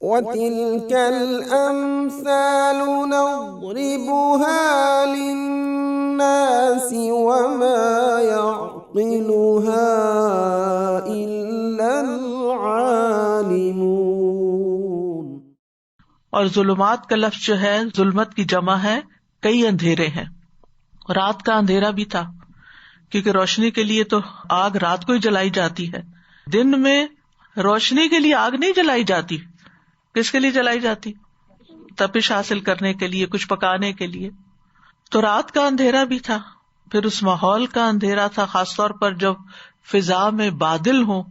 وَتِلْكَ الْأَمْثَالُ نَضْرِبُهَا لِلنَّاسِ وَمَا يَعْقِلُهَا إِلَّا الْعَالِمُونَ۔ اور ظلمات کا لفظ جو ہے ظلمت کی جمع ہے، کئی اندھیرے ہیں۔ رات کا اندھیرا بھی تھا، کیونکہ روشنی کے لیے تو آگ رات کو ہی جلائی جاتی ہے، دن میں روشنی کے لیے آگ نہیں جلائی جاتی۔ کس کے لیے جلائی جاتی؟ تپش حاصل کرنے کے لیے، کچھ پکانے کے لیے۔ تو رات کا اندھیرا بھی تھا، پھر اس ماحول کا اندھیرا تھا، خاص طور پر جب فضا میں بادل ہوں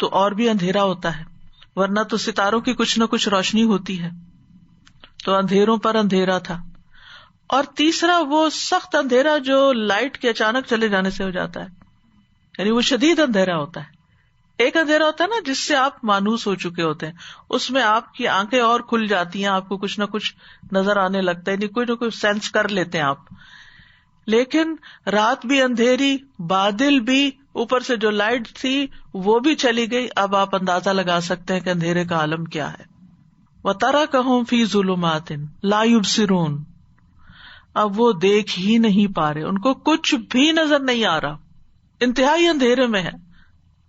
تو اور بھی اندھیرا ہوتا ہے، ورنہ تو ستاروں کی کچھ نہ کچھ روشنی ہوتی ہے۔ تو اندھیروں پر اندھیرا تھا۔ اور تیسرا وہ سخت اندھیرا جو لائٹ کے اچانک چلے جانے سے ہو جاتا ہے، یعنی وہ شدید اندھیرا ہوتا ہے۔ ایک اندھیرا ہوتا ہے نا جس سے آپ مانوس ہو چکے ہوتے ہیں، اس میں آپ کی آنکھیں اور کھل جاتی ہیں، آپ کو کچھ نہ کچھ نظر آنے لگتا ہے، یعنی کوئی نہ کوئی سینس کر لیتے ہیں آپ۔ لیکن رات بھی اندھیری، بادل بھی، اوپر سے جو لائٹ تھی وہ بھی چلی گئی۔ اب آپ اندازہ لگا سکتے ہیں کہ اندھیرے کا عالم کیا ہے۔ وَتَرَكَهُمْ فِي ظُلُمَاتٍ لَا يُبْصِرُونَ، اب وہ دیکھ ہی نہیں پا رہے، ان کو کچھ بھی نظر نہیں آ رہا، انتہائی اندھیرے میں ہے،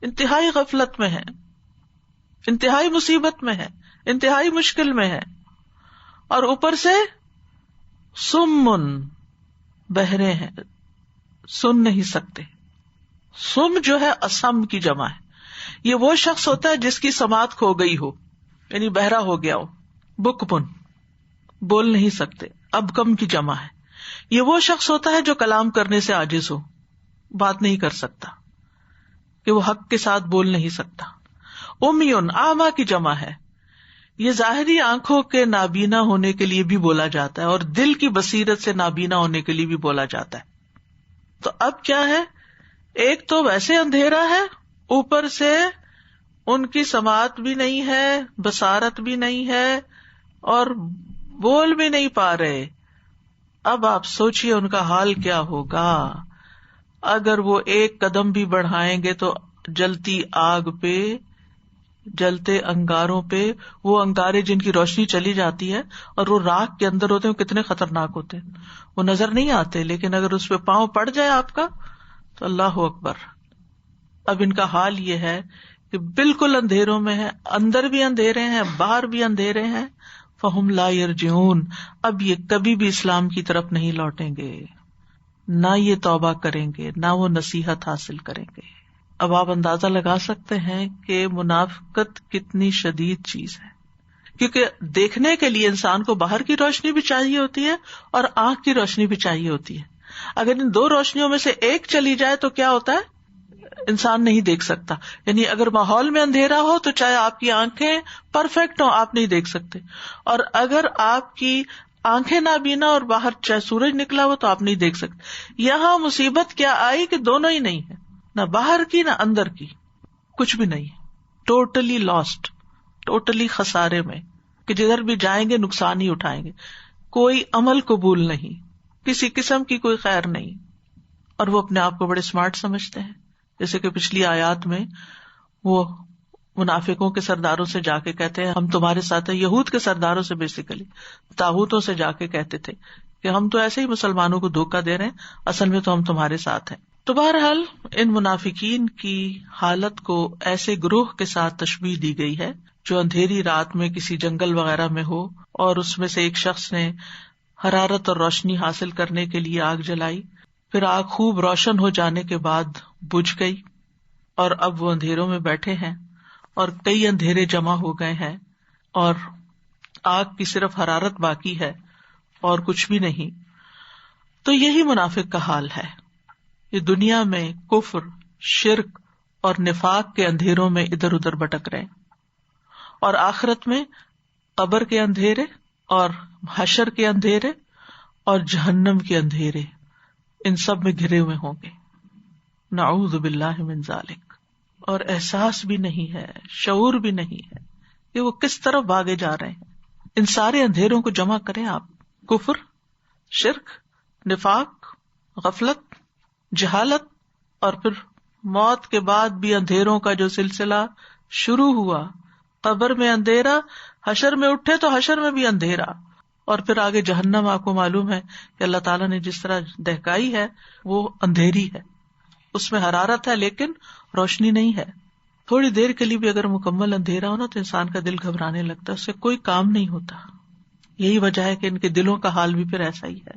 انتہائی غفلت میں ہے، انتہائی مصیبت میں ہے، انتہائی مشکل میں ہے، اور اوپر سے سمن، بہرے ہیں، سن نہیں سکتے۔ سم جو ہے اسم کی جمع ہے، یہ وہ شخص ہوتا ہے جس کی سماعت کھو گئی ہو، یعنی بہرا ہو گیا ہو، بکمن، بول نہیں سکتے۔ اب کم کی جمع ہے، یہ وہ شخص ہوتا ہے جو کلام کرنے سے عاجز ہو، بات نہیں کر سکتا، کہ وہ حق کے ساتھ بول نہیں سکتا۔ امیون، آما کی جمع ہے، یہ ظاہری آنکھوں کے نابینا ہونے کے لیے بھی بولا جاتا ہے، اور دل کی بصیرت سے نابینا ہونے کے لیے بھی بولا جاتا ہے۔ تو اب کیا ہے، ایک تو ویسے اندھیرا ہے، اوپر سے ان کی سماعت بھی نہیں ہے، بصارت بھی نہیں ہے، اور بول بھی نہیں پا رہے۔ اب آپ سوچئے ان کا حال کیا ہوگا اگر وہ ایک قدم بھی بڑھائیں گے تو جلتی آگ پہ، جلتے انگاروں پہ، وہ انگارے جن کی روشنی چلی جاتی ہے اور وہ راکھ کے اندر ہوتے ہیں، کتنے خطرناک ہوتے ہیں، وہ نظر نہیں آتے، لیکن اگر اس پہ پاؤں پڑ جائے آپ کا تو اللہ اکبر۔ اب ان کا حال یہ ہے کہ بالکل اندھیروں میں ہے، اندر بھی اندھیرے ہیں، باہر بھی اندھیرے ہیں۔ فہم لا یرجعون، اب یہ کبھی بھی اسلام کی طرف نہیں لوٹیں گے، نہ یہ توبہ کریں گے، نہ وہ نصیحت حاصل کریں گے۔ اب آپ اندازہ لگا سکتے ہیں کہ منافقت کتنی شدید چیز ہے، کیونکہ دیکھنے کے لیے انسان کو باہر کی روشنی بھی چاہیے ہوتی ہے اور آنکھ کی روشنی بھی چاہیے ہوتی ہے۔ اگر ان دو روشنیوں میں سے ایک چلی جائے تو کیا ہوتا ہے، انسان نہیں دیکھ سکتا۔ یعنی اگر ماحول میں اندھیرا ہو تو چاہے آپ کی آنکھیں پرفیکٹ ہوں، آپ نہیں دیکھ سکتے، اور اگر آپ کی آنکھیں نابینا اور باہر چاہے سورج نکلا ہو تو آپ نہیں دیکھ سکتے۔ یہاں مصیبت کیا آئی کہ دونوں ہی نہیں ہے، نہ باہر کی نہ اندر کی، کچھ بھی نہیں، ٹوٹلی لاسٹ، ٹوٹلی خسارے میں، کہ جدھر بھی جائیں گے نقصان ہی اٹھائیں گے، کوئی عمل قبول نہیں، کسی قسم کی کوئی خیر نہیں، اور وہ اپنے آپ کو بڑے اسمارٹ سمجھتے ہیں۔ جیسے کہ پچھلی آیات میں وہ منافقوں کے سرداروں سے جا کے کہتے ہیں ہم تمہارے ساتھ ہیں، یہود کے سرداروں سے، بیسیکلی طاغوتوں سے جا کے کہتے تھے کہ ہم تو ایسے ہی مسلمانوں کو دھوکہ دے رہے ہیں، اصل میں تو ہم تمہارے ساتھ ہیں۔ تو بہرحال ان منافقین کی حالت کو ایسے گروہ کے ساتھ تشبیہ دی گئی ہے جو اندھیری رات میں کسی جنگل وغیرہ میں ہو، اور اس میں سے ایک شخص نے حرارت اور روشنی حاصل کرنے کے لیے آگ جلائی، پھر آگ خوب روشن ہو جانے کے بعد بجھ گئی، اور اب وہ اندھیروں میں بیٹھے ہیں اور کئی اندھیرے جمع ہو گئے ہیں، اور آگ کی صرف حرارت باقی ہے اور کچھ بھی نہیں۔ تو یہی منافق کا حال ہے، یہ دنیا میں کفر، شرک اور نفاق کے اندھیروں میں ادھر ادھر بھٹک رہے ہیں، اور آخرت میں قبر کے اندھیرے اور حشر کے اندھیرے اور جہنم کے اندھیرے، ان سب میں گھرے ہوئے ہوں گے، نعوذ باللہ من ذالک۔ اور احساس بھی نہیں ہے، شعور بھی نہیں ہے کہ وہ کس طرف بھاگے جا رہے ہیں۔ ان سارے اندھیروں کو جمع کریں آپ، کفر، شرک، نفاق، غفلت، جہالت، اور پھر موت کے بعد بھی اندھیروں کا جو سلسلہ شروع ہوا قبر میں اندھیرا، حشر میں اٹھے تو حشر میں بھی اندھیرا، اور پھر آگے جہنم آپ کو معلوم ہے کہ اللہ تعالیٰ نے جس طرح دہکائی ہے وہ اندھیری ہے، اس میں حرارت ہے لیکن روشنی نہیں ہے. تھوڑی دیر کے لیے بھی اگر مکمل اندھیرا ہو نا تو انسان کا دل گھبرانے لگتا ہے، اس سے کوئی کام نہیں ہوتا. یہی وجہ ہے کہ ان کے دلوں کا حال بھی پھر ایسا ہی ہے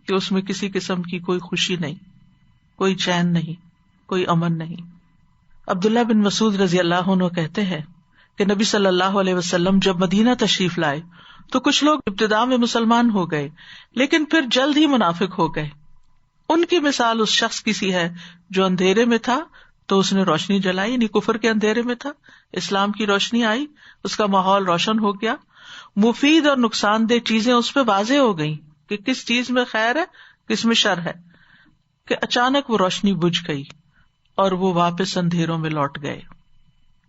کہ اس میں کسی قسم کی کوئی خوشی نہیں، کوئی چین نہیں، کوئی امن نہیں. عبداللہ بن مسعود رضی اللہ عنہ کہتے ہیں کہ نبی صلی اللہ علیہ وسلم جب مدینہ تشریف لائے تو کچھ لوگ ابتداء میں مسلمان ہو گئے لیکن پھر جلد ہی منافق ہو گئے. ان کی مثال اس شخص کی سی ہے جو اندھیرے میں تھا تو اس نے روشنی جلائی، یعنی کفر کے اندھیرے میں تھا، اسلام کی روشنی آئی، اس کا ماحول روشن ہو گیا، مفید اور نقصان دہ چیزیں اس پہ واضح ہو گئی کہ کس چیز میں خیر ہے کس میں شر ہے، کہ اچانک وہ روشنی بجھ گئی اور وہ واپس اندھیروں میں لوٹ گئے.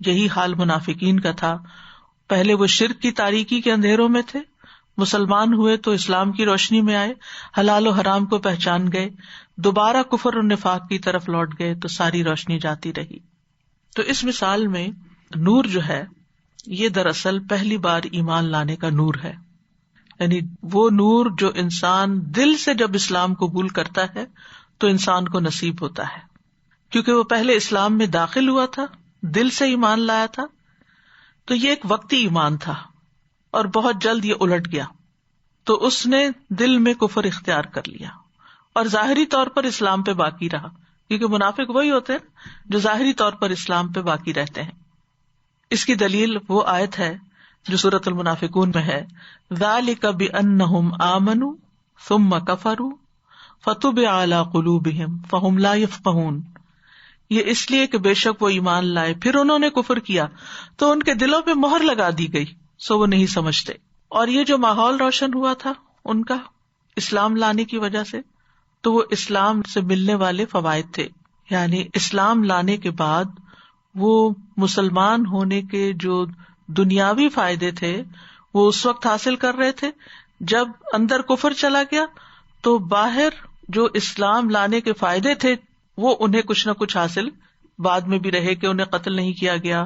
یہی حال منافقین کا تھا. پہلے وہ شرک کی تاریکی کے اندھیروں میں تھے، مسلمان ہوئے تو اسلام کی روشنی میں آئے، حلال و حرام کو پہچان گئے، دوبارہ کفر اور نفاق کی طرف لوٹ گئے تو ساری روشنی جاتی رہی. تو اس مثال میں نور جو ہے یہ دراصل پہلی بار ایمان لانے کا نور ہے، یعنی وہ نور جو انسان دل سے جب اسلام قبول کرتا ہے تو انسان کو نصیب ہوتا ہے، کیونکہ وہ پہلے اسلام میں داخل ہوا تھا، دل سے ایمان لایا تھا، تو یہ ایک وقتی ایمان تھا اور بہت جلد یہ الٹ گیا، تو اس نے دل میں کفر اختیار کر لیا اور ظاہری طور پر اسلام پہ باقی رہا، کیونکہ منافق وہی ہوتے ہیں جو ظاہری طور پر اسلام پہ باقی رہتے ہیں. اس کی دلیل وہ آیت ہے جو سورۃ المنافقون میں ہے، ذالک بأنہم آمنوا ثم کفروا فطبع علی قلوبہم فہم لا یفقہون. یہ اس لیے کہ بے شک وہ ایمان لائے پھر انہوں نے کفر کیا تو ان کے دلوں پہ مہر لگا دی گئی سو وہ نہیں سمجھتے. اور یہ جو ماحول روشن ہوا تھا ان کا اسلام لانے کی وجہ سے، تو وہ اسلام سے ملنے والے فوائد تھے، یعنی اسلام لانے کے بعد وہ مسلمان ہونے کے جو دنیاوی فائدے تھے وہ اس وقت حاصل کر رہے تھے. جب اندر کفر چلا گیا تو باہر جو اسلام لانے کے فائدے تھے وہ انہیں کچھ نہ کچھ حاصل بعد میں بھی رہے، کہ انہیں قتل نہیں کیا گیا،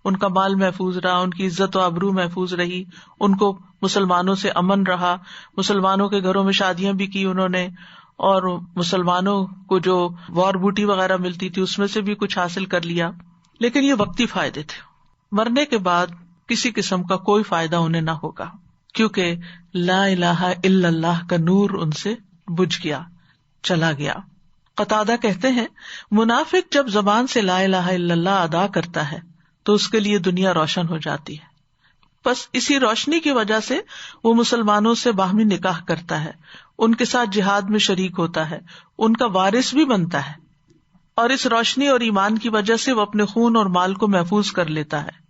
ان کا مال محفوظ رہا، ان کی عزت و آبرو محفوظ رہی، ان کو مسلمانوں سے امن رہا، مسلمانوں کے گھروں میں شادیاں بھی کی انہوں نے، اور مسلمانوں کو جو وار بوٹی وغیرہ ملتی تھی اس میں سے بھی کچھ حاصل کر لیا. لیکن یہ وقتی فائدے تھے، مرنے کے بعد کسی قسم کا کوئی فائدہ انہیں نہ ہوگا، کیونکہ لا الہ الا اللہ کا نور ان سے بجھ گیا، چلا گیا. قتادہ کہتے ہیں منافق جب زبان سے لا الہ الا اللہ ادا کرتا ہے تو اس کے لیے دنیا روشن ہو جاتی ہے، بس اسی روشنی کی وجہ سے وہ مسلمانوں سے باہمی نکاح کرتا ہے، ان کے ساتھ جہاد میں شریک ہوتا ہے، ان کا وارث بھی بنتا ہے، اور اس روشنی اور ایمان کی وجہ سے وہ اپنے خون اور مال کو محفوظ کر لیتا ہے.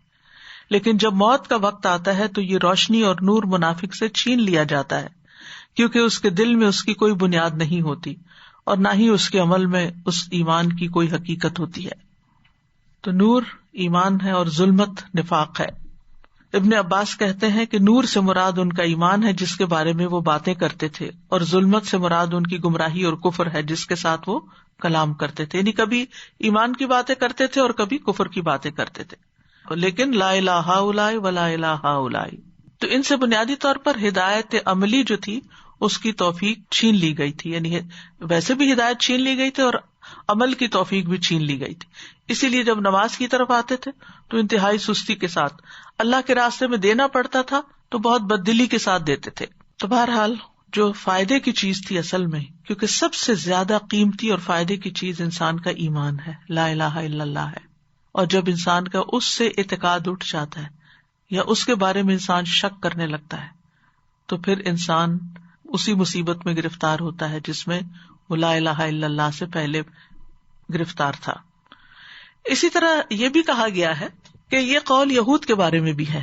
لیکن جب موت کا وقت آتا ہے تو یہ روشنی اور نور منافق سے چھین لیا جاتا ہے، کیونکہ اس کے دل میں اس کی کوئی بنیاد نہیں ہوتی اور نہ ہی اس کے عمل میں اس ایمان کی کوئی حقیقت ہوتی ہے. تو نور ایمان ہے اور ظلمت نفاق ہے. ابن عباس کہتے ہیں کہ نور سے مراد ان کا ایمان ہے جس کے بارے میں وہ باتیں کرتے تھے، اور ظلمت سے مراد ان کی گمراہی اور کفر ہے جس کے ساتھ وہ کلام کرتے تھے، یعنی کبھی ایمان کی باتیں کرتے تھے اور کبھی کفر کی باتیں کرتے تھے، لیکن لا الہ ہؤلاء ولا الہ ہؤلاء. تو ان سے بنیادی طور پر ہدایت عملی جو تھی اس کی توفیق چھین لی گئی تھی، یعنی ویسے بھی ہدایت چھین لی گئی تھی اور عمل کی توفیق بھی چھین لی گئی تھی. اسی لیے جب نماز کی طرف آتے تھے تو انتہائی سستی کے ساتھ، اللہ کے راستے میں دینا پڑتا تھا تو بہت بددلی کے ساتھ دیتے تھے. تو بہرحال جو فائدے کی چیز تھی اصل میں، کیونکہ سب سے زیادہ قیمتی اور فائدے کی چیز انسان کا ایمان ہے، لا الہ الا اللہ ہے. اور جب انسان کا اس سے اعتقاد اٹھ جاتا ہے یا اس کے بارے میں انسان شک کرنے لگتا ہے تو پھر انسان اسی مصیبت میں گرفتار ہوتا ہے جس میں وہ لا الہ الا اللہ سے پہلے گرفتار تھا. اسی طرح یہ بھی کہا گیا ہے کہ یہ قول یہود کے بارے میں بھی ہے،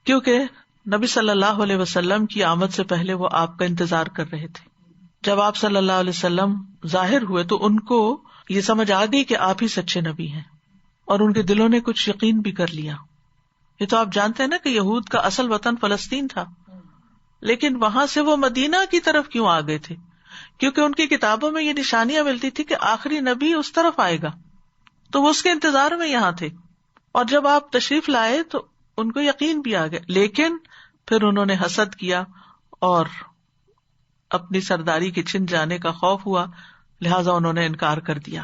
کیونکہ نبی صلی اللہ علیہ وسلم کی آمد سے پہلے وہ آپ کا انتظار کر رہے تھے. جب آپ صلی اللہ علیہ وسلم ظاہر ہوئے تو ان کو یہ سمجھ آ گئی کہ آپ ہی سچے نبی ہیں، اور ان کے دلوں نے کچھ یقین بھی کر لیا. یہ تو آپ جانتے ہیں نا کہ یہود کا اصل وطن فلسطین تھا، لیکن وہاں سے وہ مدینہ کی طرف کیوں آ گئے تھے؟ کیونکہ ان کی کتابوں میں یہ نشانیاں ملتی تھی کہ آخری نبی اس طرف آئے گا، تو وہ اس کے انتظار میں یہاں تھے. اور جب آپ تشریف لائے تو ان کو یقین بھی آ گیا، لیکن پھر انہوں نے حسد کیا اور اپنی سرداری کے چھن جانے کا خوف ہوا، لہذا انہوں نے انکار کر دیا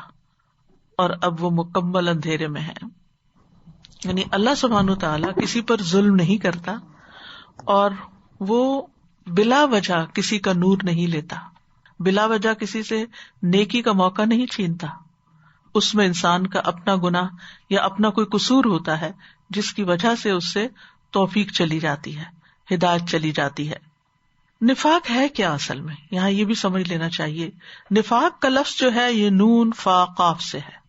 اور اب وہ مکمل اندھیرے میں ہیں. یعنی اللہ سبحانہ تعالیٰ کسی پر ظلم نہیں کرتا اور وہ بلا وجہ کسی کا نور نہیں لیتا، بلا وجہ کسی سے نیکی کا موقع نہیں چھینتا. اس میں انسان کا اپنا گناہ یا اپنا کوئی قصور ہوتا ہے جس کی وجہ سے اس سے توفیق چلی جاتی ہے، ہدایت چلی جاتی ہے. نفاق ہے کیا اصل میں؟ یہاں یہ بھی سمجھ لینا چاہیے. نفاق کا لفظ جو ہے یہ نون فا قاف سے ہے.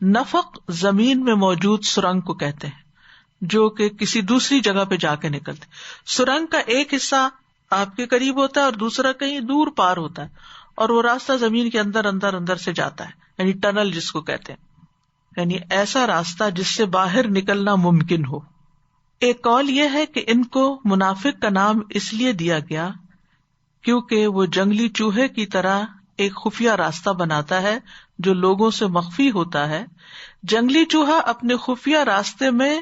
نفق زمین میں موجود سرنگ کو کہتے ہیں جو کہ کسی دوسری جگہ پہ جا کے نکلتے. سرنگ کا ایک حصہ آپ کے قریب ہوتا ہے اور دوسرا کہیں دور پار ہوتا ہے، اور وہ راستہ زمین کے اندر سے جاتا ہے، یعنی ٹنل جس کو کہتے ہیں، یعنی ایسا راستہ جس سے باہر نکلنا ممکن ہو. ایک قول یہ ہے کہ ان کو منافق کا نام اس لیے دیا گیا کیونکہ وہ جنگلی چوہے کی طرح ایک خفیہ راستہ بناتا ہے جو لوگوں سے مخفی ہوتا ہے. جنگلی چوہا اپنے خفیہ راستے میں،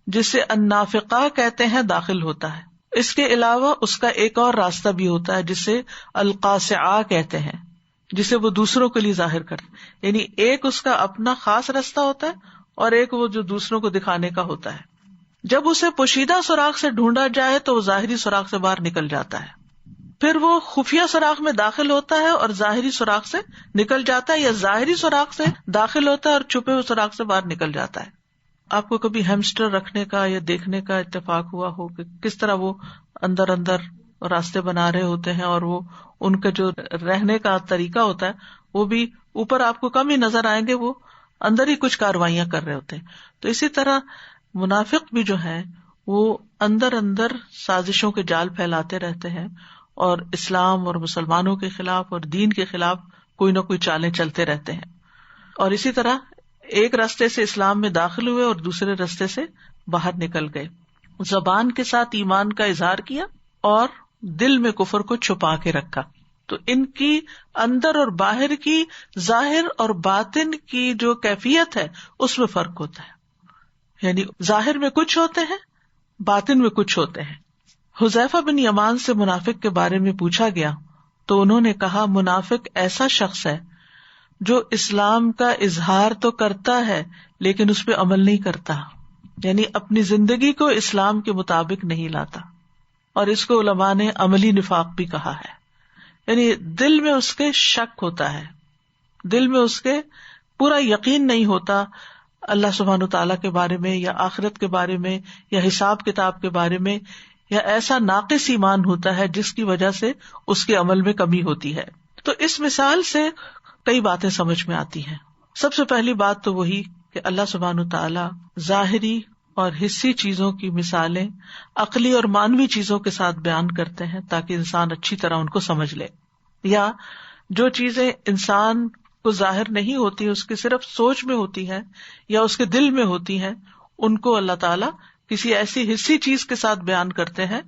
جسے النافقہ کہتے ہیں، داخل ہوتا ہے. اس کے علاوہ اس کا ایک اور راستہ بھی ہوتا ہے جسے القاصعہ کہتے ہیں، جسے وہ دوسروں کے لیے ظاہر کرتے ہیں. یعنی ایک اس کا اپنا خاص راستہ ہوتا ہے اور ایک وہ جو دوسروں کو دکھانے کا ہوتا ہے. جب اسے پوشیدہ سوراخ سے ڈھونڈا جائے تو وہ ظاہری سوراخ سے باہر نکل جاتا ہے، پھر وہ خفیہ سوراخ میں داخل ہوتا ہے اور ظاہری سوراخ سے نکل جاتا ہے، یا ظاہری سوراخ سے داخل ہوتا ہے اور چھپے ہوئے سوراخ سے باہر نکل جاتا ہے. آپ کو کبھی ہیمسٹر رکھنے کا یا دیکھنے کا اتفاق ہوا ہو کہ کس طرح وہ اندر راستے بنا رہے ہوتے ہیں، اور وہ ان کا جو رہنے کا طریقہ ہوتا ہے وہ بھی اوپر آپ کو کم ہی نظر آئیں گے، وہ اندر ہی کچھ کاروائیاں کر رہے ہوتے ہیں. تو اسی طرح منافق بھی جو ہے وہ اندر سازشوں کے جال پھیلاتے رہتے ہیں اور اسلام اور مسلمانوں کے خلاف اور دین کے خلاف کوئی نہ کوئی چالیں چلتے رہتے ہیں. اور اسی طرح ایک راستے سے اسلام میں داخل ہوئے اور دوسرے راستے سے باہر نکل گئے. زبان کے ساتھ ایمان کا اظہار کیا اور دل میں کفر کو چھپا کے رکھا. تو ان کی اندر اور باہر کی، ظاہر اور باطن کی جو کیفیت ہے اس میں فرق ہوتا ہے. یعنی ظاہر میں کچھ ہوتے ہیں، باطن میں کچھ ہوتے ہیں. حذیفہ بن یمان سے منافق کے بارے میں پوچھا گیا تو انہوں نے کہا، منافق ایسا شخص ہے جو اسلام کا اظہار تو کرتا ہے لیکن اس پہ عمل نہیں کرتا، یعنی اپنی زندگی کو اسلام کے مطابق نہیں لاتا. اور اس کو علماء نے عملی نفاق بھی کہا ہے. یعنی دل میں اس کے شک ہوتا ہے، دل میں اس کے پورا یقین نہیں ہوتا اللہ سبحانہ تعالیٰ کے بارے میں یا آخرت کے بارے میں یا حساب کتاب کے بارے میں، یا ایسا ناقص ایمان ہوتا ہے جس کی وجہ سے اس کے عمل میں کمی ہوتی ہے. تو اس مثال سے کئی باتیں سمجھ میں آتی ہیں. سب سے پہلی بات تو وہی کہ اللہ سبحانہ تعالیٰ ظاہری اور حصی چیزوں کی مثالیں عقلی اور مانوی چیزوں کے ساتھ بیان کرتے ہیں تاکہ انسان اچھی طرح ان کو سمجھ لے. یا جو چیزیں انسان کو ظاہر نہیں ہوتی، اس کی صرف سوچ میں ہوتی ہے یا اس کے دل میں ہوتی ہیں، ان کو اللہ تعالیٰ کسی ایسی حصی چیز کے ساتھ بیان کرتے ہیں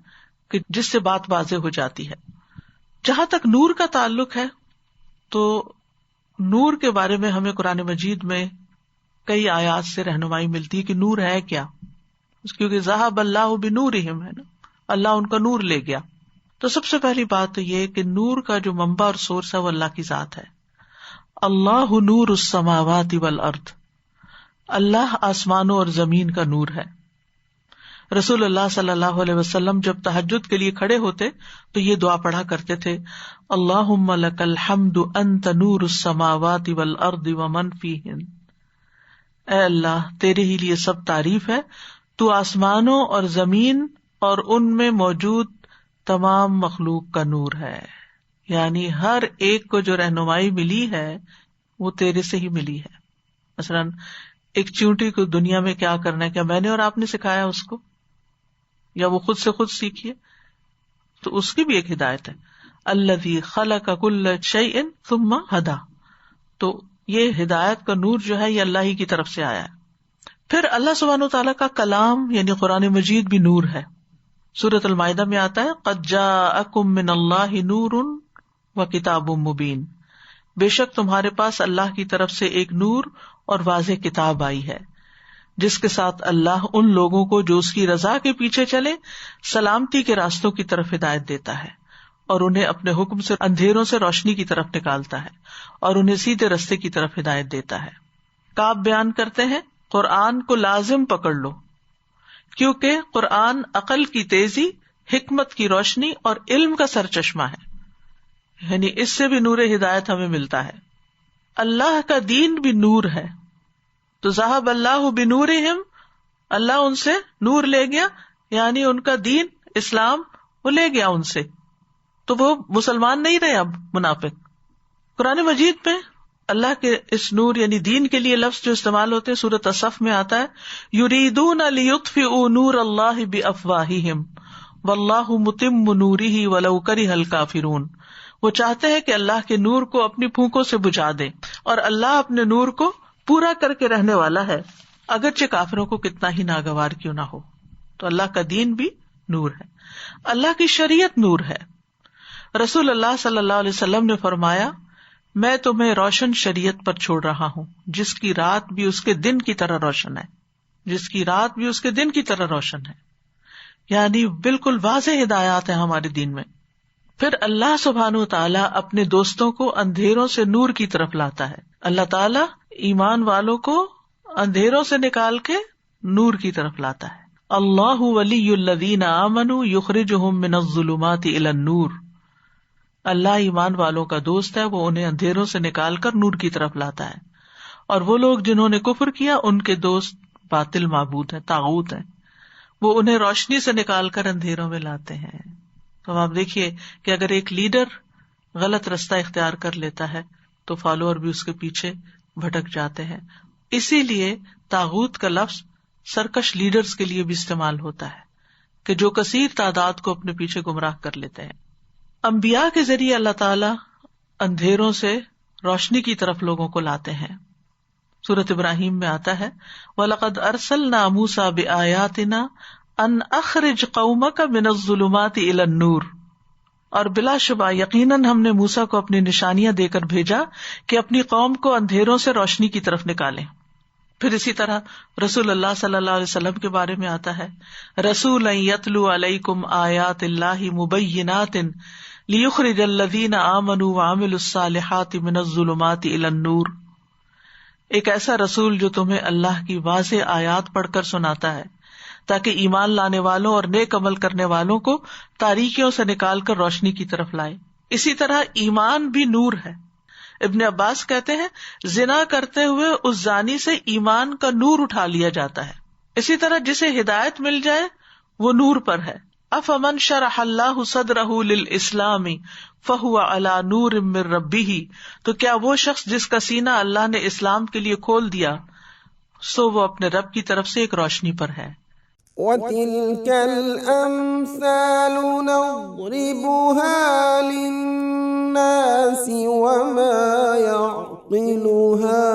کہ جس سے بات واضح ہو جاتی ہے. جہاں تک نور کا تعلق ہے تو نور کے بارے میں ہمیں قرآن مجید میں کئی آیات سے رہنمائی ملتی ہے کہ نور ہے کیا، کیونکہ ذہب اللہ بنورہم ہے نا، اللہ ان کا نور لے گیا. تو سب سے پہلی بات تو یہ کہ نور کا جو منبع اور سورس ہے وہ اللہ کی ذات ہے. اللہ نور السماوات والارض، اللہ آسمانوں اور زمین کا نور ہے. رسول اللہ صلی اللہ علیہ وسلم جب تہجد کے لیے کھڑے ہوتے تو یہ دعا پڑھا کرتے تھے، اللہم لک الحمد انت نور السماوات والارض ومن فیہن. اے اللہ تیرے ہی لیے سب تعریف ہے، تو آسمانوں اور زمین اور ان میں موجود تمام مخلوق کا نور ہے. یعنی ہر ایک کو جو رہنمائی ملی ہے وہ تیرے سے ہی ملی ہے. مثلاً ایک چیونٹی کو دنیا میں کیا کرنا ہے، کیا میں نے اور آپ نے سکھایا اس کو، یا وہ خود سے خود سیکھیے؟ تو اس کی بھی ایک ہدایت ہے، الذی خلق کل شیء ثم ہدی. تو یہ ہدایت کا نور جو ہے یہ اللہ ہی کی طرف سے آیا ہے. پھر اللہ سبحانہ وتعالیٰ کا کلام یعنی قرآن مجید بھی نور ہے. سورۃ المائدہ میں آتا ہے، قد جاءکم من اللہ نور وکتاب مبین، بے شک تمہارے پاس اللہ کی طرف سے ایک نور اور واضح کتاب آئی ہے. جس کے ساتھ اللہ ان لوگوں کو جو اس کی رضا کے پیچھے چلے سلامتی کے راستوں کی طرف ہدایت دیتا ہے اور انہیں اپنے حکم سے اندھیروں سے روشنی کی طرف نکالتا ہے اور انہیں سیدھے رستے کی طرف ہدایت دیتا ہے. کعب بیان کرتے ہیں قرآن کو لازم پکڑ لو کیونکہ قرآن عقل کی تیزی، حکمت کی روشنی اور علم کا سرچشمہ ہے، یعنی اس سے بھی نور ہدایت ہمیں ملتا ہے. اللہ کا دین بھی نور ہے، تو ذہب اللہ بنورہم، اللہ ان سے نور لے گیا، یعنی ان کا دین اسلام وہ لے گیا ان سے، تو وہ مسلمان نہیں رہے اب منافق. قرآن مجید میں اللہ کے اس نور یعنی دین کے لیے لفظ جو استعمال ہوتے ہیں سورۃ الصف میں آتا ہے یریدون لیطفئوا نور اللہ بافواہہم واللہ متم نورہ ولو کرہ الکافرون. وہ چاہتے ہیں کہ اللہ کے نور کو اپنی پھونکوں سے بجھا دے اور اللہ اپنے نور کو پورا کر کے رہنے والا ہے اگرچہ کافروں کو کتنا ہی ناگوار کیوں نہ ہو. تو اللہ کا دین بھی نور ہے، اللہ کی شریعت نور ہے. رسول اللہ صلی اللہ علیہ وسلم نے فرمایا میں تمہیں روشن شریعت پر چھوڑ رہا ہوں جس کی رات بھی اس کے دن کی طرح روشن ہے، جس کی رات بھی اس کے دن کی طرح روشن ہے، یعنی بالکل واضح ہدایات ہیں ہمارے دین میں. پھر اللہ سبحانہ وتعالیٰ اپنے دوستوں کو اندھیروں سے نور کی طرف لاتا ہے. اللہ تعالیٰ ایمان والوں کو اندھیروں سے نکال کے نور کی طرف لاتا ہے. اللہ ولی الذین آمنوا یخرجہم من الظلمات الی النور. اللہ ایمان والوں کا دوست ہے، وہ انہیں اندھیروں سے نکال کر نور کی طرف لاتا ہے. اور وہ لوگ جنہوں نے کفر کیا ان کے دوست باطل معبود ہیں، طاغوت ہیں، وہ انہیں روشنی سے نکال کر اندھیروں میں لاتے ہیں. تو آپ دیکھیے کہ اگر ایک لیڈر غلط رستہ اختیار کر لیتا ہے تو فالوور بھی اس کے پیچھے بھٹک جاتے ہیں. اسی لیے طاغوت کا لفظ سرکش لیڈرز کے لیے بھی استعمال ہوتا ہے کہ جو کثیر تعداد کو اپنے پیچھے گمراہ کر لیتے ہیں. انبیاء کے ذریعے اللہ تعالیٰ اندھیروں سے روشنی کی طرف لوگوں کو لاتے ہیں. سورۃ ابراہیم میں آتا ہے وَلَقَدْ أَرْسَلْنَا مُوسَىٰ بِآيَاتِنَا أَنْ أَخْرِجْ قَوْمَكَ مِنَ الظُّلُمَاتِ إِلَى النُّورِ. اور بلا شبہ یقیناً ہم نے موسیٰ کو اپنی نشانیاں دے کر بھیجا کہ اپنی قوم کو اندھیروں سے روشنی کی طرف نکالیں. پھر اسی طرح رسول اللہ صلی اللہ علیہ وسلم کے بارے میں آتا ہے رسولا یتلو علیکم آیات اللہ مبینات لیخرج الذین آمنوا وعملوا الصالحات من الظلمات الی النور. ایک ایسا رسول جو تمہیں اللہ کی واضح آیات پڑھ کر سناتا ہے تاکہ ایمان لانے والوں اور نیک عمل کرنے والوں کو تاریکیوں سے نکال کر روشنی کی طرف لائے. اسی طرح ایمان بھی نور ہے. ابن عباس کہتے ہیں زنا کرتے ہوئے اس زانی سے ایمان کا نور اٹھا لیا جاتا ہے. اسی طرح جسے ہدایت مل جائے وہ نور پر ہے. افمن شرح اللہ صدرہ للاسلام فہو علی نور من ربہ. تو کیا وہ شخص جس کا سینہ اللہ نے اسلام کے لیے کھول دیا سو وہ اپنے رب کی طرف سے ایک روشنی پر ہے. وَتِلْكَ الْأَمْثَالُ نَضْرِبُهَا لِلنَّاسِ وَمَا يَعْقِلُهَا